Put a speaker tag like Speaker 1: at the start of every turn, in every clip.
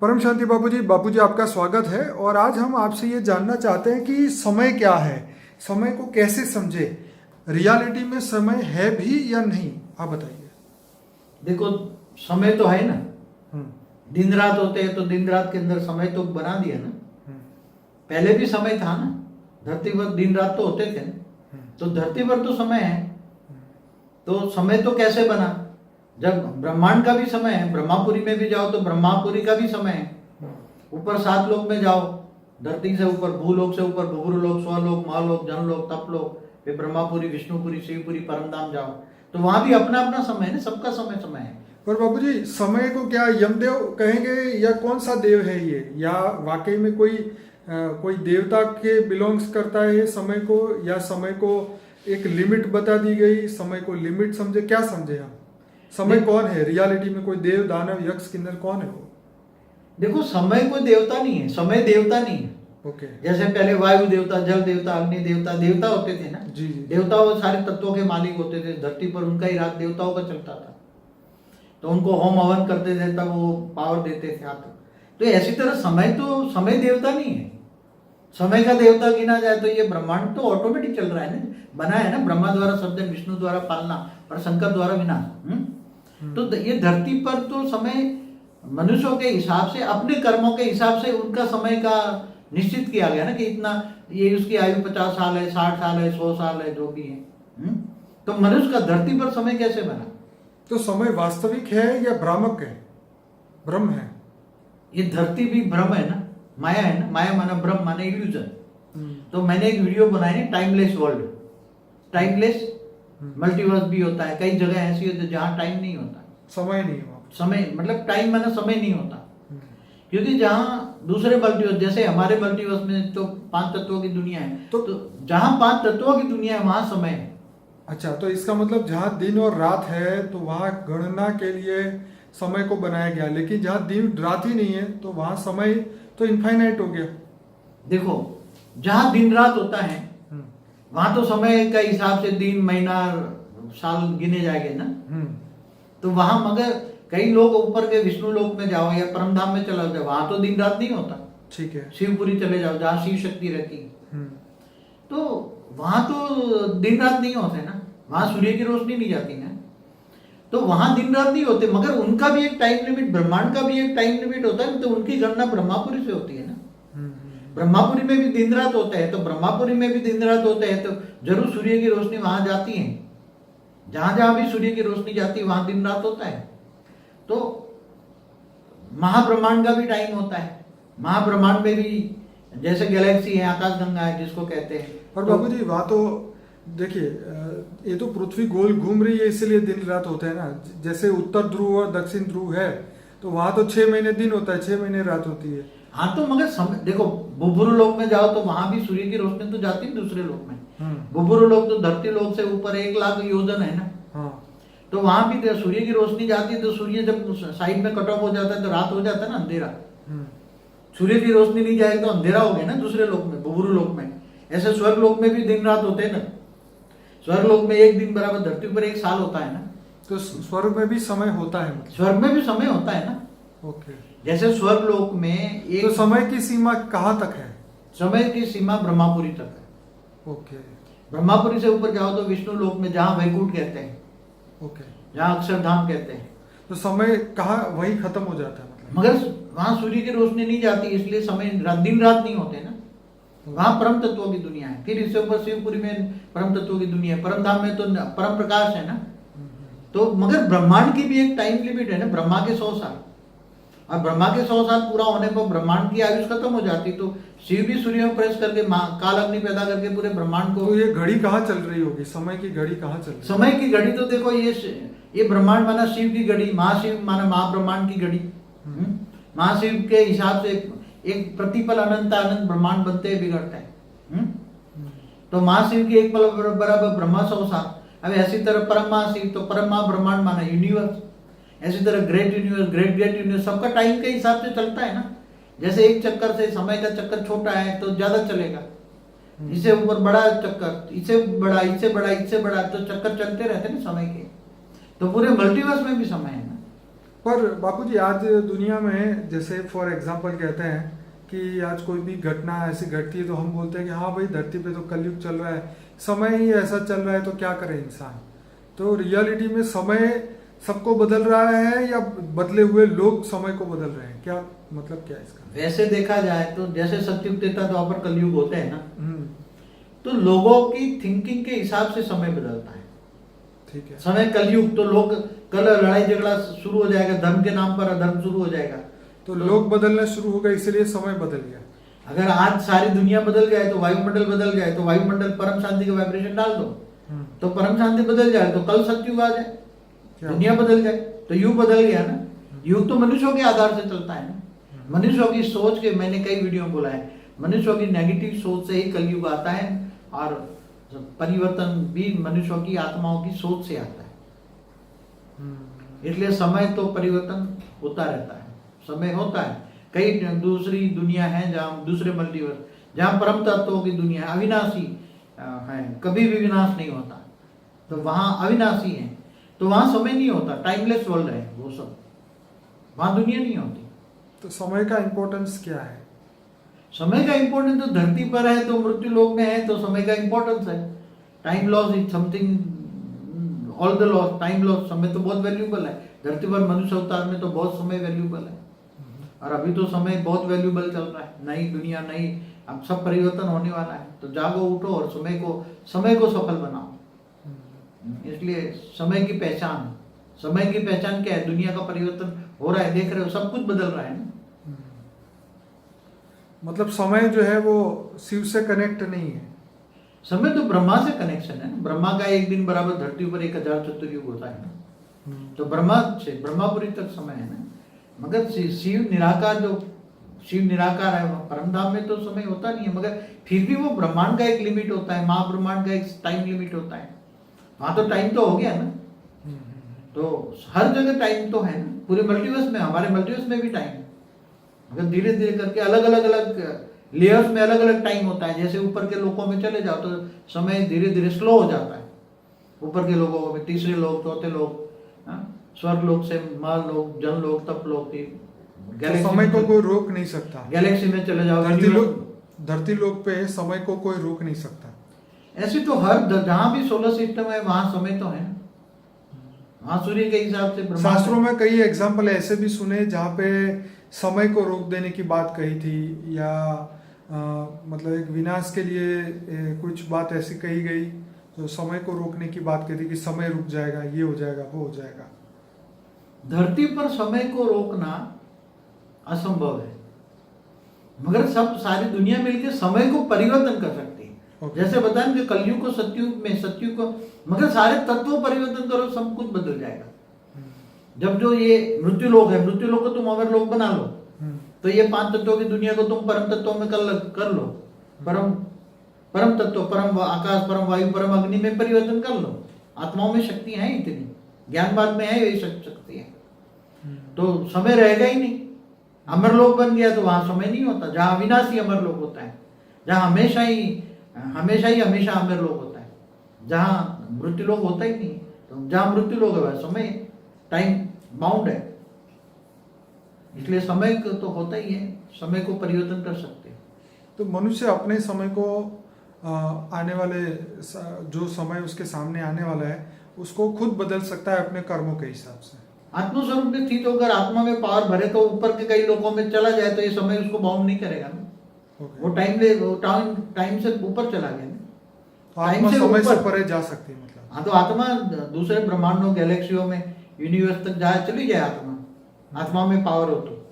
Speaker 1: परम शांति बापूजी आपका स्वागत है। और आज हम आपसे ये जानना चाहते हैं कि समय क्या है, समय को कैसे समझे, रियलिटी में समय है भी या नहीं, आप बताइए।
Speaker 2: देखो, समय तो है ना।
Speaker 1: हम्म,
Speaker 2: दिन रात होते हैं तो दिन रात के अंदर समय तो बना दिया ना। पहले भी समय था ना, धरती पर दिन रात तो होते थे ना। तो धरती पर तो समय है। तो समय तो कैसे बना? जब ब्रह्मांड का भी समय है, ब्रह्मापुरी में भी जाओ तो ब्रह्मापुरी का भी समय है। ऊपर 7 लोक में जाओ, धरती से ऊपर, भूलोक से ऊपर भूगुरुलोक, स्वलोक, महालोक, जनलोक, तपलोक, फिर ब्रह्मापुरी, विष्णुपुरी, शिवपुरी, परमधाम जाओ तो वहां भी अपना अपना समय है ना, सबका समय समय है।
Speaker 1: पर बापूजी समय को क्या यमदेव कहेंगे या कौन सा देव है ये, या वाकई में कोई देवता के बिलोंग्स करता है ये समय को, या समय को एक लिमिट बता दी गई, समय को लिमिट समझे, क्या समझे हम? समय कौन है रियलिटी में? कोई देव, दानव, यक्ष, किन्नर, कौन है वो?
Speaker 2: देखो, समय कोई देवता नहीं है, समय देवता नहीं है।
Speaker 1: ओके।
Speaker 2: जैसे पहले वायु देवता, जल देवता, अग्नि देवता, देवता होते थे ना।
Speaker 1: जी जी।
Speaker 2: देवता वो सारे तत्वों के मालिक होते थे, धरती पर उनका ही राज देवताओं का चलता था। तो उनको होम हवन करते थे, तब वो पावर देते थे आप। तो ऐसी तरह समय देवता नहीं है। समय का देवता गिना जाए तो ये ब्रह्मांड तो ऑटोमेटिक चल रहा है ना, बना है ना। ब्रह्मा द्वारा सर्जन, विष्णु द्वारा पालना और शंकर द्वारा विनाश। तो ये धरती पर तो समय मनुष्यों के हिसाब से, अपने कर्मों के हिसाब से उनका समय का निश्चित किया गया ना, कि इतना, ये उसकी आयु 50 साल है, 60 साल है, 100 साल है, जो भी है। तो मनुष्य का धरती पर समय कैसे बना?
Speaker 1: तो समय वास्तविक है या भ्रामक है, भ्रम है?
Speaker 2: ये धरती भी भ्रम है ना, माया है ना। माया माना भ्रम, माना इल्यूजन। तो मैंने एक वीडियो बनाई है, टाइमलेस वर्ल्ड। टाइमलेस मल्टीवर्स भी होता है, कई जगह ऐसी होती है जहाँ टाइम नहीं होता,
Speaker 1: समय नहीं हुआ।
Speaker 2: समय मतलब टाइम माना समय नहीं होता। क्योंकि जहाँ दूसरे मल्टीवर्स, जैसे हमारे मल्टीवर्स में तो 5 तत्वों की दुनिया है, तो जहाँ 5 तत्वों की दुनिया है वहां समय है।
Speaker 1: अच्छा, तो इसका मतलब जहाँ दिन और रात है तो वहाँ गणना के लिए समय को बनाया गया, लेकिन जहाँ दिन रात ही नहीं है तो वहाँ समय तो इनफाइनाइट हो गया।
Speaker 2: देखो, जहाँ दिन रात होता है वहां तो समय का हिसाब से दिन, महीना, साल गिने जाएंगे ना। तो वहां, मगर कई लोग ऊपर के विष्णु लोक में जाओ या परमधाम में चला जाओ, वहां तो दिन रात नहीं होता। ठीक है। शिवपुरी चले जाओ जहाँ शिव शक्ति रहती है, तो वहां तो दिन रात नहीं होते ना, वहां सूर्य की रोशनी नहीं जाती ना। तो वहां दिन रात नहीं होते, मगर उनका भी एक टाइम लिमिट, ब्रह्मांड का भी एक टाइम लिमिट होता है। तो उनकी गणना ब्रह्मापुरी से होती है ना। ब्रह्मापुरी में भी दिन रात होता है, तो ब्रह्मापुरी में भी दिन रात होता है, तो जरूर सूर्य की रोशनी वहां जाती है। जहां जहां भी सूर्य की रोशनी जाती है वहां दिन रात होता है। तो महाब्रह्मांड का भी टाइम होता है। महाब्रह्मांड में भी जैसे गैलेक्सी है, आकाशगंगा है जिसको कहते हैं।
Speaker 1: और बाबूजी वहाँ तो देखिए, ये तो पृथ्वी गोल घूम रही है, इसलिए दिन रात होता है ना। जैसे उत्तर ध्रुव और दक्षिण ध्रुव है तो वहां तो 6 महीने दिन होता है, 6 महीने रात होती है।
Speaker 2: हाँ, तो मगर समय देखो, बुबुरु लोक में जाओ तो वहां भी सूर्य की रोशनी तो जाती है दूसरे लोक में। बुबुरु लोक तो धरती लोक से ऊपर 1 लाख योजन है ना। तो वहां भी सूर्य की रोशनी जाती है। तो सूर्य जब साइड में कट ऑफ हो जाता है तो रात हो जाता है ना, अंधेरा। सूर्य की रोशनी नहीं जाएगी तो अंधेरा हो गया ना दूसरे लोक में, बुबुरु लोक में। ऐसे स्वर्ग लोक में भी दिन रात होते हैं ना। स्वर्ग लोक में एक दिन बराबर धरती पर 1 साल होता है ना।
Speaker 1: तो स्वर्ग में भी समय होता है मतलब?
Speaker 2: स्वर्ग में भी समय होता है ना।
Speaker 1: ओके।
Speaker 2: जैसे स्वर्ग लोक में एक,
Speaker 1: तो समय की सीमा कहाँ तक है?
Speaker 2: समय की सीमा ब्रह्मापुरी तक है।
Speaker 1: ओके।
Speaker 2: ब्रह्मापुरी से ऊपर जाओ तो विष्णु लोक में, जहाँ वैकुंठ कहते हैं, ओके, जहाँ अक्षरधाम कहते हैं।
Speaker 1: तो समय कहाँ वही खत्म हो जाता है मतलब?
Speaker 2: मगर वहां सूर्य की रोशनी नहीं जाती, इसलिए समय दिन रात नहीं होते ना। वहां परम तत्वों की दुनिया है। फिर इससे ऊपर शिवपुरी में परम तत्वों की दुनिया है, परमधाम में तो परम प्रकाश है ना। तो मगर ब्रह्मांड की भी एक टाइम लिमिट है ना। ब्रह्मा के 100 साल, और ब्रह्मा के 100 साल पूरा होने पर ब्रह्मांड की आयुष खत्म हो जाती। तो शिव भी सूर्य में प्रवेश करके काल अग्नि पैदा करके पूरे ब्रह्मांड को।
Speaker 1: तो ये घड़ी कहाँ चल रही होगी, समय की घड़ी कहाँ चल रही है?
Speaker 2: समय की घड़ी तो देखो, ये ब्रह्मांड माना शिव की घड़ी, महाशिव माना महाब्रह्मांड की घड़ी। महाशिव के हिसाब से एक प्रतिपल अनंत अनंत ब्रह्मांड बनते हैं, बिगड़ता है। तो महाशिव की एक पल बराबर ब्रह्मा 100 साल। अब ऐसी तरह परम महाशिव, तो परम महाब्रह्मांड माना यूनिवर्स। ऐसी तरह great universe, great great universe, सबका टाइम के हिसाब से चलता है ना। जैसे एक चक्कर से, समय का चक्कर छोटा है तो ज्यादा चलेगा, इससे ऊपर बड़ा चक्कर, इससे बड़ा, इससे बड़ा, इससे बड़ा, तो चक्कर चलते रहते हैं ना समय के। तो पूरे मल्टीवर्स में भी समय है ना।
Speaker 1: पर बापूजी आज दुनिया में जैसे फॉर एग्जांपल कहते हैं कि आज कोई भी घटना ऐसी घटती है तो हम बोलते हैं कि हाँ भाई धरती पे तो कलयुग चल रहा है, समय ही ऐसा चल रहा है तो क्या करे इंसान। तो रियलिटी में समय सबको बदल रहा है या बदले हुए लोग समय को बदल रहे हैं, क्या मतलब क्या है इसका?
Speaker 2: वैसे देखा जाए तो जैसे सतयुग त्रेता द्वापर कलयुग होते हैं ना, तो लोगों की थिंकिंग के हिसाब से समय बदलता है।
Speaker 1: ठीक है।
Speaker 2: समय कलयुग तो लोग कल लड़ाई झगड़ा शुरू हो जाएगा, धर्म के नाम पर अधर्म शुरू हो जाएगा,
Speaker 1: तो लोग बदलना शुरू हो गए इसलिए समय बदल गया।
Speaker 2: अगर आज सारी दुनिया बदल जाए तो वायुमंडल बदल जाए, तो वायुमंडल परम शांति का वाइब्रेशन डाल दो तो परम शांति बदल जाए, तो कल सतयुग आ जाए, दुनिया बदल जाए, तो युग बदल गया ना। युग तो मनुष्यों के आधार से चलता है ना, मनुष्यों की सोच के, मैंने कई वीडियो में बोला है, मनुष्यों की नेगेटिव सोच से ही कलयुग आता है, और परिवर्तन भी मनुष्यों की आत्माओं की सोच से आता है। इसलिए समय तो परिवर्तन होता रहता है, समय होता है। कई दूसरी दुनिया है जहाँ दूसरे मल्टीवर्स, जहाँ परम तत्वों की दुनिया है, अविनाशी है, कभी भी विनाश नहीं होता, तो वहाँ अविनाशी है, तो वहाँ समय नहीं होता, टाइमलेस वर्ल्ड है वो सब, वहाँ दुनिया नहीं होती।
Speaker 1: तो समय का इम्पोर्टेंस क्या है?
Speaker 2: समय का इम्पोर्टेंस तो धरती पर है, तो मृत्यु लोक में है, तो समय का इम्पोर्टेंस है। Time loss is something, all the loss, time loss, समय तो बहुत वैल्यूबल है। धरती पर मनुष्य अवतार में तो बहुत समय वैल्यूबल है, और अभी तो समय बहुत वैल्यूबल चल रहा है, नई दुनिया, नई, अब सब परिवर्तन होने वाला है, तो जागो उठो और समय को सफल बनाओ। इसलिए समय की पहचान क्या है? दुनिया का परिवर्तन हो रहा है, देख रहे हो, सब कुछ बदल रहा है ना।
Speaker 1: मतलब समय जो है वो शिव से कनेक्ट नहीं है।
Speaker 2: समय तो ब्रह्मा से कनेक्शन है। ब्रह्मा का एक दिन बराबर धरती पर 1000 चतुर्युग होता है ना, तो ब्रह्मा से ब्रह्मापुरी तक समय है ना। मगर शिव निराकार है, परम धाम में तो समय होता नहीं है, मगर फिर भी वो ब्रह्मांड का एक लिमिट होता है, महाब्रह्मांड का एक टाइम लिमिट होता है, वहां तो टाइम तो हो गया ना। तो हर जगह टाइम तो है ना, पूरे मल्टीवर्स में, हमारे मल्टीवर्स में भी टाइम है, मगर धीरे धीरे करके अलग अलग लेयर्स में अलग अलग टाइम होता है। जैसे ऊपर के लोगों में चले जाओ तो समय धीरे धीरे स्लो हो जाता है, ऊपर के लोगों में, तीसरे लोग, चौथे लोग, स्वर्ग लोक से मर लोग, जन लोग, तप लोग,
Speaker 1: तो समय को कोई रोक नहीं सकता।
Speaker 2: गैलेक्सी में चले जाओ,
Speaker 1: धरती लोक पे समय को कोई रोक नहीं सकता।
Speaker 2: ऐसे तो हर जहां भी सोलर सिस्टम है वहां समय तो है, वहां सूर्य के हिसाब से।
Speaker 1: शास्त्रों में कई एग्जाम्पल ऐसे भी सुने जहाँ पे समय को रोक देने की बात कही थी, या मतलब एक विनाश के लिए कुछ बात ऐसी कही गई जो समय को रोकने की बात कही थी कि समय रुक जाएगा, ये हो जाएगा, वो हो जाएगा।
Speaker 2: धरती पर समय को रोकना असंभव है, मगर सब सारी दुनिया मिलकर समय को परिवर्तन कर सकती है। जैसे बताएं कि कलयुग को सतयुग को, मगर सारे तत्वों परिवर्तन करो, सब कुछ बदल जाएगा। जब जो ये मृत्यु लोक है, मृत्यु लोक को तुम अमर लोक बना लो, तो ये 5 तत्वों की दुनिया को तुम परम तत्वों में कर लो, परम तत्व, परम आकाश, परम वायु, परम अग्नि में परिवर्तन कर लो। आत्माओं में शक्ति है इतनी, ज्ञानवाद में है यही शक्ति है, तो समय रहेगा ही नहीं। अमर लोक बन गया तो वहां समय नहीं होता, जहां अविनाशी अमर लोक होता है, जहां हमेशा अमर लोक होता है, जहां मृत्यु लोक होता ही नहीं, तो जहां मृत्यु लोक है वह समय टाइम बाउंड है। इसलिए समय तो होता ही है, समय को परिवर्तन कर सकते हैं।
Speaker 1: तो मनुष्य अपने समय को आने वाले जो समय उसके सामने आने वाला है उसको खुद बदल सकता है अपने कर्मों के हिसाब से।
Speaker 2: आत्मस्वरूप में स्थित होकर आत्मा में पावर भरे तो ऊपर के कई लोगों में चला जाए तो ये समय उसको बाउंड नहीं करेगा ना। वो टाइम से ऊपर चला गया ना,
Speaker 1: तो आत्मा समय से परे जा सकती है मतलब।
Speaker 2: हाँ, तो आत्मा दूसरे ब्रह्मांडों, गैलेक्सियों में, यूनिवर्स तक चली जाए आत्मा में पावर हो तो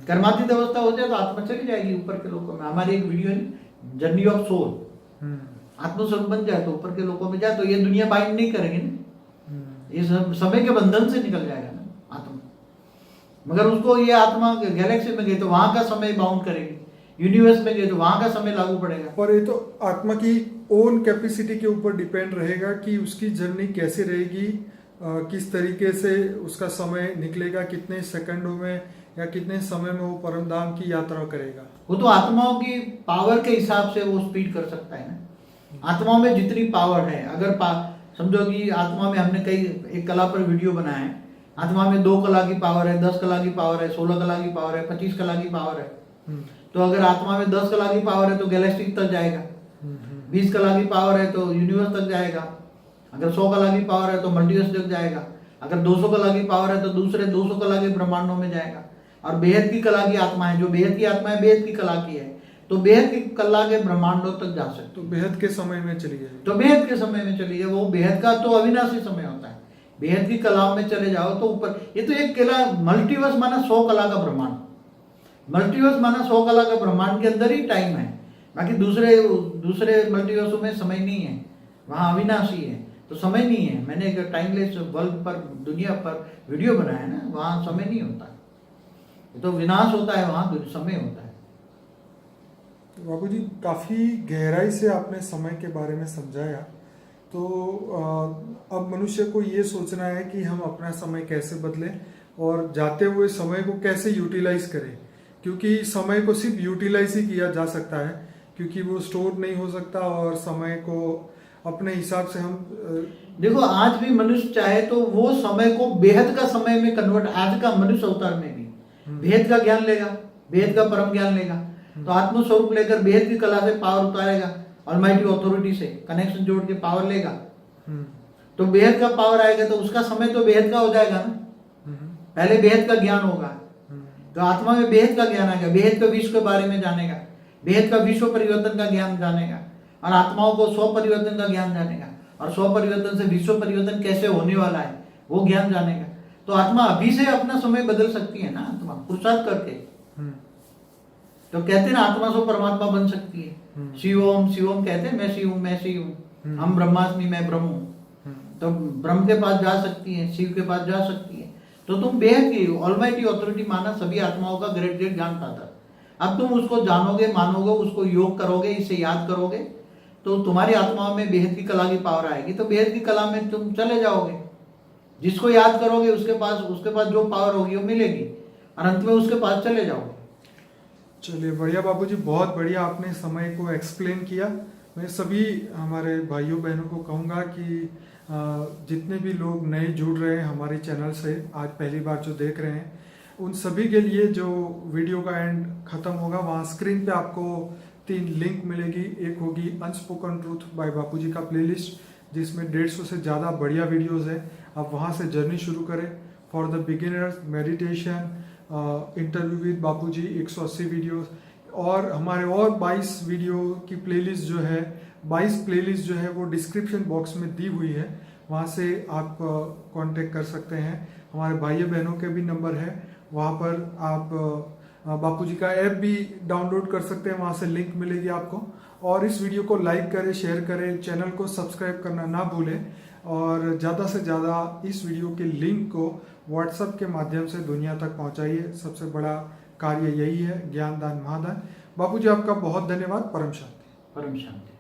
Speaker 2: कर्मातीत अवस्था हो जाए तो आत्मा चली जाएगी ऊपर के लोगों में। हमारी एक वीडियो है जर्नी ऑफ सोल, आत्मस्वरूप बन जाए तो ऊपर के लोगों में जाए तो ये दुनिया बाइंड नहीं करेगी ना, ये समय के बंधन से निकल जाएगा ना आत्मा। मगर उसको ये आत्मा गैलेक्सी में गई तो वहां का समय बाउंड करेगी, यूनिवर्स में गए तो वहां का समय लागू पड़ेगा।
Speaker 1: पर ये तो आत्मा की ओन कैपेसिटी के ऊपर डिपेंड रहेगा कि उसकी जर्नी कैसे रहेगी, किस तरीके से उसका समय निकलेगा, कितने सेकंडों में या कितने समय में वो परम धाम की यात्रा करेगा।
Speaker 2: वो तो आत्माओं की पावर के हिसाब से वो स्पीड कर सकता है ना। आत्माओं में जितनी पावर है, अगर समझो कि आत्मा में हमने एक कला पर वीडियो बनाया है आत्मा में 2 कला की पावर है, 10 कला की पावर है, 16 कला की पावर है, 25 कला की पावर है। तो अगर आत्मा में 10 कला की पावर है तो गैलेक्टिक तक जाएगा, 20 कला की पावर है तो यूनिवर्स तक जाएगा, अगर 100 कला की पावर है तो मल्टीवर्स तक जाएगा, अगर 200 कला की पावर है तो दूसरे 200 कला के ब्रह्मांडों में जाएगा। और बेहद की कला की आत्मा है, जो बेहद की आत्मा है बेहद की कला की है, तो बेहद की कला के ब्रह्मांडों तक जा सकते।
Speaker 1: तो बेहद के समय में चली जाए,
Speaker 2: तो बेहद के समय में चलिए, वो बेहद का तो अविनाशी समय होता है, बेहद की कलाओं में चले जाओ तो ऊपर। ये तो एक कला, मल्टीवर्स माना 100 कला का ब्रह्मांड, मल्टीवर्स माना 100 कला का ब्रह्मांड के अंदर ही टाइम है, बाकी दूसरे मल्टीवर्सों में समय नहीं है, वहां अविनाशी है तो समय नहीं है। मैंने एक टाइमलेस वर्ल्ड पर, दुनिया पर वीडियो बनाया है ना, वहां समय नहीं होता, तो विनाश होता है, वहां समय होता है।
Speaker 1: बाबू जी काफ़ी गहराई से आपने समय के बारे में समझाया। तो अब मनुष्य को ये सोचना है कि हम अपना समय कैसे बदलें और जाते हुए समय को कैसे यूटिलाइज करें, क्योंकि समय को सिर्फ यूटिलाइज ही किया जा सकता है, क्योंकि वो स्टोर नहीं हो सकता। और समय को अपने हिसाब से हम
Speaker 2: देखो, आज भी मनुष्य चाहे तो वो समय को बेहद का समय में कन्वर्ट, आज का मनुष्य अवतार में भी बेहद का ज्ञान लेगा, बेहद का परम ज्ञान लेगा, तो आत्मस्वरूप लेकर बेहद की कला से पावर उतारेगा, ऑलमाइटी ऑथोरिटी से कनेक्शन जोड़ के पावर लेगा, तो बेहद का पावर आएगा, तो उसका समय तो बेहद का हो जाएगा ना। पहले बेहद का ज्ञान होगा, तो आत्मा में बेहद का ज्ञान आएगा, बेहद का विश्व के बारे में जानेगा, बेहद का विश्व परिवर्तन का ज्ञान जानेगा, और आत्माओं को 100 परिवर्तन का ज्ञान जानेगा, और 100 परिवर्तन से विश्व परिवर्तन कैसे होने वाला है वो ज्ञान जानेगा। तो आत्मा अभी से अपना समय बदल सकती है ना, आत्मा पुरुषार्थ करके। तो कहते हैं ना, आत्मा से परमात्मा बन सकती है। शिवोम शिवोम कहते हैं, मैं शिव हूं, मैं शिव हूं, हम ब्रह्मास्मि, मैं ब्रह्म हूं। तो ब्रह्म के पास जा सकती है, शिव के पास जा सकती है, तो तुम बेहद की ऑलमाइटी ऑथोरिटी माना सभी आत्माओं का ग्रेट ज्ञान पाता। अब तुम उसको जानोगे, मानोगे, उसको योग करोगे, इसे याद करोगे, तो तुम्हारी आत्माओं में बेहद की कला की पावर आएगी, तो बेहद की कला में तुम चले जाओगे। जिसको याद करोगे उसके पास जो पावर होगी वो मिलेगी, और अंत में उसके पास चले जाओगे।
Speaker 1: चलिए बढ़िया बाबूजी, बहुत बढ़िया आपने समय को एक्सप्लेन किया। मैं सभी हमारे भाइयों बहनों को कहूँगा कि जितने भी लोग नए जुड़ रहे हैं हमारे चैनल से, आज पहली बार जो देख रहे हैं, उन सभी के लिए जो वीडियो का एंड खत्म होगा वहाँ स्क्रीन पे आपको 3 लिंक मिलेगी। एक होगी अनस्पोकन ट्रूथ बाय बापूजी का प्लेलिस्ट, जिसमें 150 से ज़्यादा बढ़िया वीडियोस है। आप वहाँ से जर्नी शुरू करें। For the beginners meditation, interview with Bapuji 180 videos, और हमारे और 22 वीडियो की प्लेलिस्ट जो है, 22 प्लेलिस्ट जो है वो डिस्क्रिप्शन बॉक्स में दी हुई है, वहाँ से आप कांटेक्ट कर सकते हैं। हमारे भाई बहनों के भी नंबर है, वहाँ पर आप बापूजी का ऐप भी डाउनलोड कर सकते हैं, वहाँ से लिंक मिलेगी आपको। और इस वीडियो को लाइक करें, शेयर करें, चैनल को सब्सक्राइब करना ना भूलें, और ज़्यादा से ज़्यादा इस वीडियो के लिंक को व्हाट्सएप के माध्यम से दुनिया तक पहुँचाइए। सबसे बड़ा कार्य यही है, ज्ञान दान महादान। बापूजी आपका बहुत धन्यवाद। परम शांति।
Speaker 2: परम शांति।